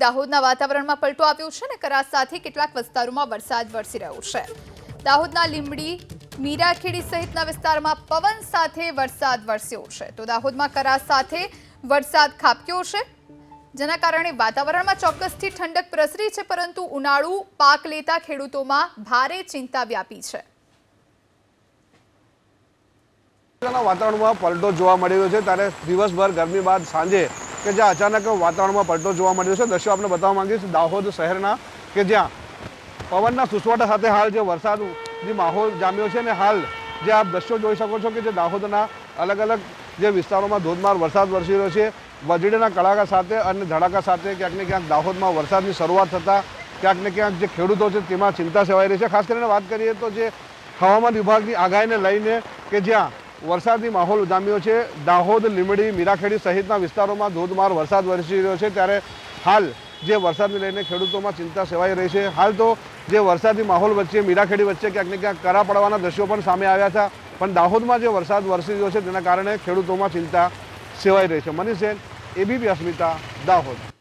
દાહોદના વાતાવરણમાં પલટો આવ્યો છે અને કરા સાથે કેટલાક વિસ્તારોમાં વરસાદ વરસી રહ્યો છે। દાહોદના લીંબડી, મીરાખેડી સહિતના વિસ્તારમાં પવન સાથે વરસાદ વરસ્યો છે, તો દાહોદમાં કરા સાથે વરસાદ ખાબક્યો છે, જેના કારણે વાતાવરણમાં ચોક્કસથી ઠંડક પ્રસરી છે, પરંતુ ઉનાળુ પાક લેતા ખેડૂતોમાં ભારે ચિંતા વ્યાપી છે। વાતાવરણમાં પલટો જોવા મળી રહ્યો છે, ત્યારે દિવસભર ગરમી બાદ સાંજે કે જ્યાં અચાનક વાતાવરણમાં પલટો જોવા મળ્યો છે। દ્રશ્યો આપણે બતાવવા માંગીશ દાહોદ શહેરના કે જ્યાં પવનના સુસવાટા સાથે હાલ જે વરસાદની માહોલ જામ્યો છે, અને હાલ જે આપ દ્રશ્યો જોઈ શકો છો કે જે દાહોદના અલગ અલગ જે વિસ્તારોમાં ધોધમાર વરસાદ વરસી રહ્યો છે, વીજળીના કડાકા સાથે અને ધડાકા સાથે ક્યાંક ને ક્યાંક દાહોદમાં વરસાદની શરૂઆત થતાં ક્યાંક ને ક્યાંક જે ખેડૂતો છે તેમાં ચિંતા સેવાઈ રહી છે। ખાસ કરીને વાત કરીએ તો જે હવામાન વિભાગની આગાહીને લઈને કે જ્યાં વરસાદની માહોલ જામ્યો છે, દાહોદ, લીંબડી, મીરાખેડી સહિતના વિસ્તારોમાં ધોધમાર વરસાદ વરસી રહ્યો છે, ત્યારે હાલ જે વરસાદને લઈને ખેડૂતોમાં ચિંતા સેવાઈ રહી છે। હાલ તો જે વરસાદી માહોલ વચ્ચે મીરાખેડી વચ્ચે ક્યાંક ને ક્યાંક કરા પડવાના દ્રશ્યો પણ સામે આવ્યા હતા, પણ દાહોદમાં જે વરસાદ વરસી રહ્યો છે તેના કારણે ખેડૂતોમાં ચિંતા સેવાઈ રહી છે। મનીષ સેન, એબીપી અસ્મિતા, દાહોદ।